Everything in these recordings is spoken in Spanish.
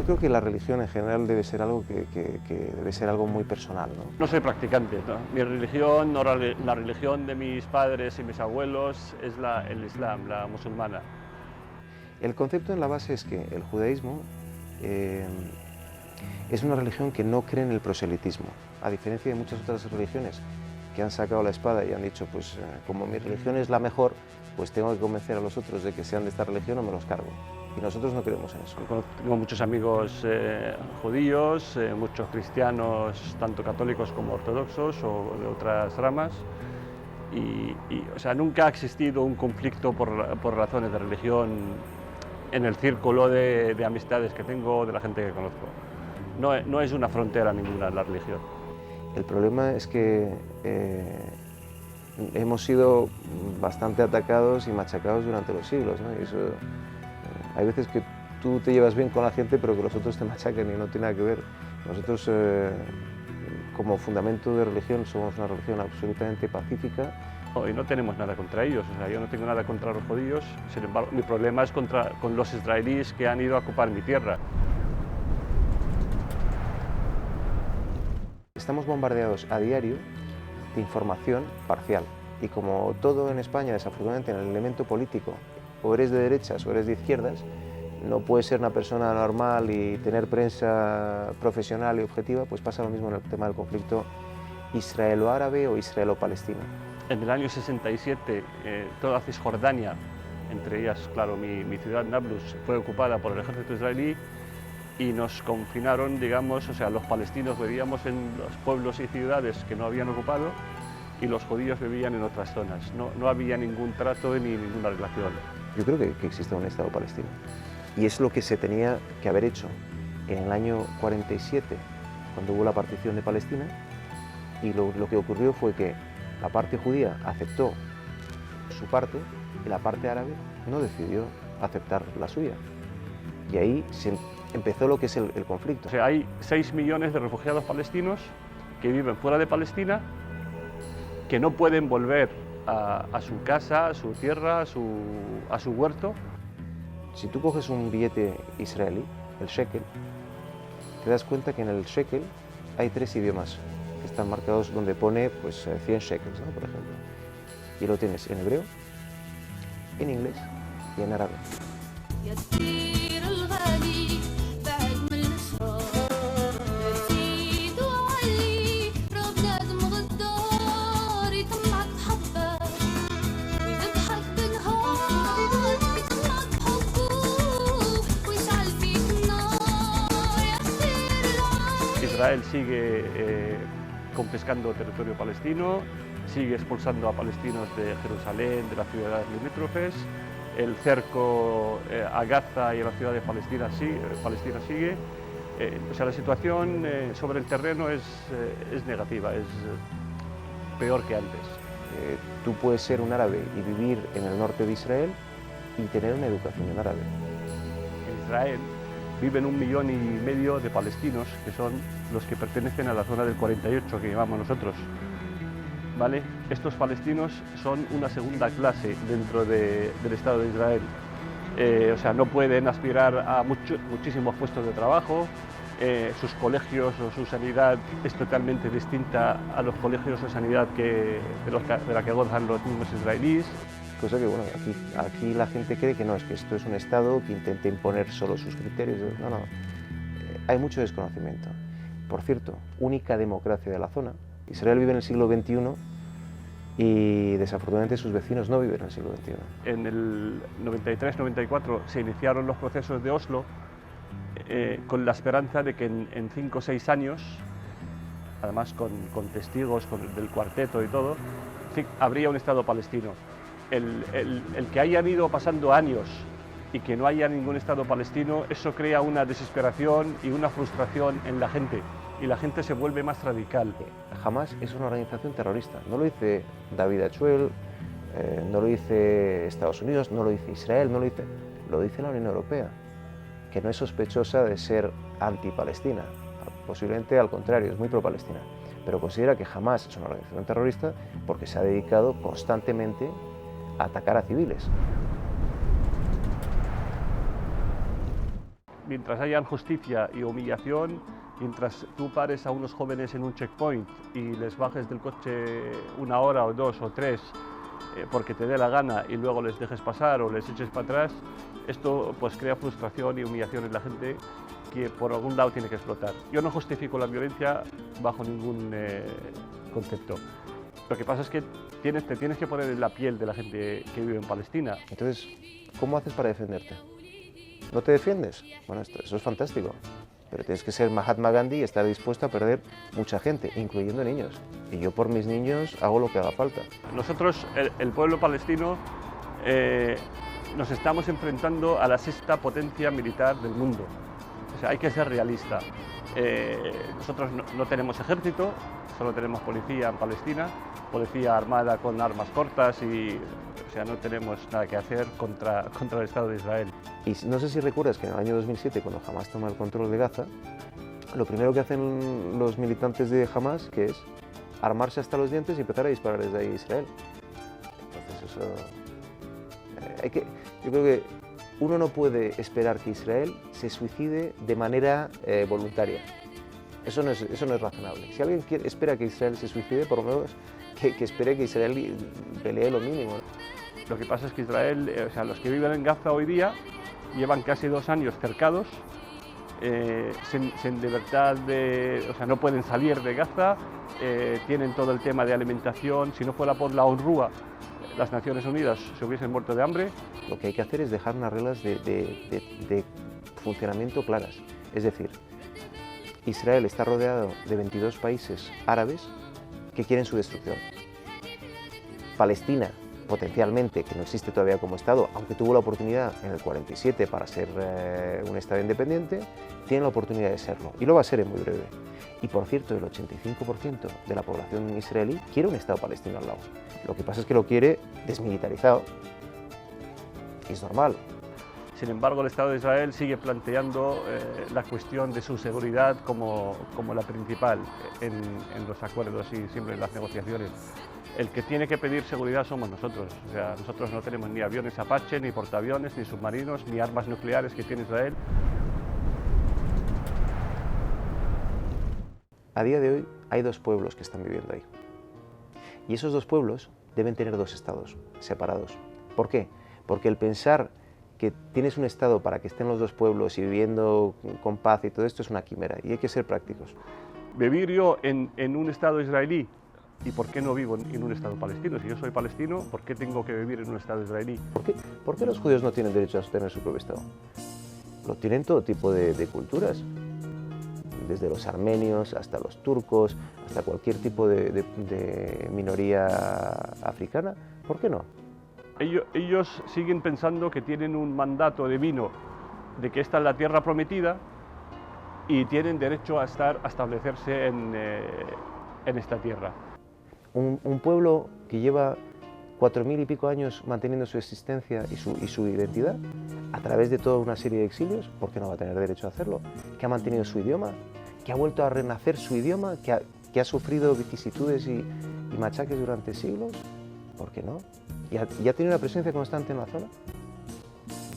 creo que la religión en general debe ser algo que debe ser algo muy personal, ¿no? No soy practicante, ¿no? Mi religión, no la religión de mis padres y mis abuelos, es el Islam, la musulmana. El concepto en la base es que el judaísmo es una religión que no cree en el proselitismo, a diferencia de muchas otras religiones que han sacado la espada y han dicho, pues como mi religión es la mejor, pues tengo que convencer a los otros de que sean de esta religión o me los cargo. Y nosotros no creemos en eso. Tengo muchos amigos judíos, muchos cristianos, tanto católicos como ortodoxos o de otras ramas. O sea, nunca ha existido un conflicto por razones de religión en el círculo de amistades que tengo, de la gente que conozco. No es una frontera ninguna la religión. El problema es que hemos sido bastante atacados y machacados durante los siglos, ¿no? Y eso, hay veces que tú te llevas bien con la gente, pero que los otros te machacan y no tiene nada que ver. Nosotros, como fundamento de religión, somos una religión absolutamente pacífica. Y no tenemos nada contra ellos, o sea, yo no tengo nada contra los judíos, sin embargo, mi problema es con los israelíes que han ido a ocupar mi tierra. Estamos bombardeados a diario de información parcial y como todo en España, desafortunadamente, en el elemento político, o eres de derechas o eres de izquierdas, no puedes ser una persona normal y tener prensa profesional y objetiva, pues pasa lo mismo en el tema del conflicto israelo-árabe o israelo-palestino. En el año 67, toda Cisjordania, entre ellas, claro, mi ciudad Nablus, fue ocupada por el ejército israelí y nos confinaron, digamos, o sea, los palestinos vivíamos en los pueblos y ciudades que no habían ocupado y los judíos vivían en otras zonas. No había ningún trato ni ninguna relación. Yo creo que existe un Estado palestino y es lo que se tenía que haber hecho en el año 47, cuando hubo la partición de Palestina, y lo que ocurrió fue que la parte judía aceptó su parte y la parte árabe no decidió aceptar la suya. Y ahí empezó lo que es el conflicto. O sea, hay 6 millones de refugiados palestinos que viven fuera de Palestina, que no pueden volver a su casa, a su tierra, a su huerto. Si tú coges un billete israelí, el shekel, te das cuenta que en el shekel hay 3 idiomas que están marcados donde pone pues 100 shekels, ¿no? Por ejemplo. Y lo tienes en hebreo, en inglés y en árabe. Israel sigue confiscando territorio palestino, sigue expulsando a palestinos de Jerusalén, de las ciudades limítrofes, el cerco a Gaza y a la ciudad de Palestina sigue. O sea, la situación sobre el terreno es negativa, es peor que antes. Tú puedes ser un árabe y vivir en el norte de Israel y tener una educación en árabe. En Israel viven 1,5 millones de palestinos, que son los que pertenecen a la zona del 48 que llamamos nosotros. ¿Vale? Estos palestinos son una segunda clase dentro del Estado de Israel. O sea, no pueden aspirar a muchísimos puestos de trabajo, sus colegios o su sanidad es totalmente distinta a los colegios o sanidad de la que gozan los mismos israelíes. Cosa que, bueno, aquí la gente cree que no, es que esto es un Estado que intenta imponer solo sus criterios. No. Hay mucho desconocimiento. Por cierto, única democracia de la zona. Israel vive en el siglo XXI y desafortunadamente sus vecinos no viven en el siglo XXI. En el 93-94 se iniciaron los procesos de Oslo con la esperanza de que en 5 o 6 años, además con testigos del cuarteto y todo, habría un Estado palestino. El que hayan ido pasando años y que no haya ningún Estado palestino, eso crea una desesperación y una frustración en la gente, y la gente se vuelve más radical. Hamás es una organización terrorista, no lo dice David Achuel, no lo dice Estados Unidos, no lo dice Israel, lo dice la Unión Europea, que no es sospechosa de ser anti-Palestina, posiblemente al contrario, es muy pro-Palestina, pero considera que Hamás es una organización terrorista porque se ha dedicado constantemente a atacar a civiles. mientras haya justicia y humillación, mientras tú pares a unos jóvenes en un checkpoint y les bajes del coche 1 hora o 2 o 3 porque te dé la gana y luego les dejes pasar o les eches para atrás, esto pues crea frustración y humillación en la gente que por algún lado tiene que explotar. Yo no justifico la violencia bajo ningún concepto. Lo que pasa es que te tienes que poner en la piel de la gente que vive en Palestina. Entonces, ¿cómo haces para defenderte? ¿No te defiendes? Bueno, eso es fantástico, pero tienes que ser Mahatma Gandhi y estar dispuesto a perder mucha gente, incluyendo niños. Y yo por mis niños hago lo que haga falta. Nosotros, el pueblo palestino, nos estamos enfrentando a la 6ª potencia militar del mundo. O sea, hay que ser realista. Nosotros no tenemos ejército, solo tenemos policía en Palestina, policía armada con armas cortas y o sea, no tenemos nada que hacer contra el Estado de Israel. Y no sé si recuerdas que en el año 2007, cuando Hamas toma el control de Gaza, lo primero que hacen los militantes de Hamas, que es armarse hasta los dientes y empezar a disparar desde ahí a Israel. Entonces eso... yo creo que uno no puede esperar que Israel se suicide de manera voluntaria. Eso no es razonable. Si alguien espera que Israel se suicide, por lo menos que espere que Israel pelee lo mínimo. Lo que pasa es que Israel, o sea, los que viven en Gaza hoy día, llevan casi 2 años cercados, sin libertad o sea, no pueden salir de Gaza, tienen todo el tema de alimentación. Si no fuera por la UNRWA, las Naciones Unidas se hubiesen muerto de hambre. Lo que hay que hacer es dejar unas reglas de funcionamiento claras. Es decir, Israel está rodeado de 22 países árabes que quieren su destrucción. Palestina, potencialmente, que no existe todavía como Estado, aunque tuvo la oportunidad en el 47 para ser un Estado independiente, tiene la oportunidad de serlo, y lo va a ser en muy breve. Y por cierto, el 85% de la población israelí quiere un Estado palestino al lado. Lo que pasa es que lo quiere desmilitarizado, y es normal. Sin embargo, el Estado de Israel sigue planteando la cuestión de su seguridad como la principal en los acuerdos y siempre en las negociaciones. El que tiene que pedir seguridad somos nosotros. O sea, nosotros no tenemos ni aviones Apache, ni portaaviones, ni submarinos, ni armas nucleares que tiene Israel. A día de hoy hay 2 pueblos que están viviendo ahí. Y esos 2 pueblos deben tener 2 estados separados. ¿Por qué? Porque el pensar que tienes un estado para que estén los 2 pueblos y viviendo con paz y todo esto es una quimera, y hay que ser prácticos. Vivir yo en un estado israelí, ¿y por qué no vivo en un estado palestino? Si yo soy palestino, ¿por qué tengo que vivir en un estado israelí? ¿Por qué los judíos no tienen derecho a tener su propio estado? Lo tienen todo tipo de culturas, desde los armenios hasta los turcos, hasta cualquier tipo de minoría africana. ¿Por qué no? Ellos siguen pensando que tienen un mandato divino de que esta es la tierra prometida y tienen derecho a establecerse en esta tierra. Un pueblo que lleva 4000 y pico años manteniendo su existencia y su identidad a través de toda una serie de exilios, ¿por qué no va a tener derecho a hacerlo? Que ha mantenido su idioma, que ha vuelto a renacer su idioma, que ha sufrido vicisitudes y machaques durante siglos, ¿por qué no? ¿Ya tiene una presencia constante en la zona?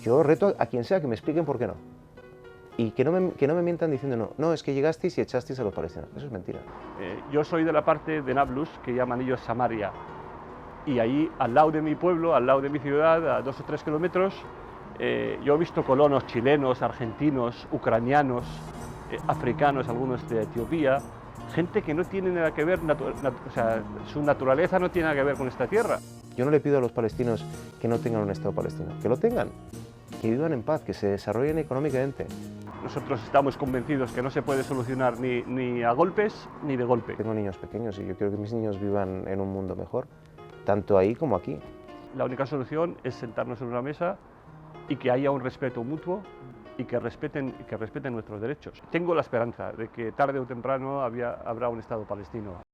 Yo reto a quien sea que me expliquen por qué no. Y que no me mientan diciendo no, es que llegasteis y echasteis a los palestinos. Eso es mentira. Yo soy de la parte de Nablus, que llaman ellos Samaria. Y ahí, al lado de mi pueblo, al lado de mi ciudad, a 2 o 3 kilómetros, yo he visto colonos chilenos, argentinos, ucranianos, africanos, algunos de Etiopía, gente que no tiene nada que ver, o sea, su naturaleza no tiene nada que ver con esta tierra. Yo no le pido a los palestinos que no tengan un Estado palestino, que lo tengan, que vivan en paz, que se desarrollen económicamente. Nosotros estamos convencidos que no se puede solucionar ni a golpes ni de golpe. Tengo niños pequeños y yo quiero que mis niños vivan en un mundo mejor, tanto ahí como aquí. La única solución es sentarnos en una mesa y que haya un respeto mutuo y que respeten nuestros derechos. Tengo la esperanza de que tarde o temprano habrá un Estado palestino.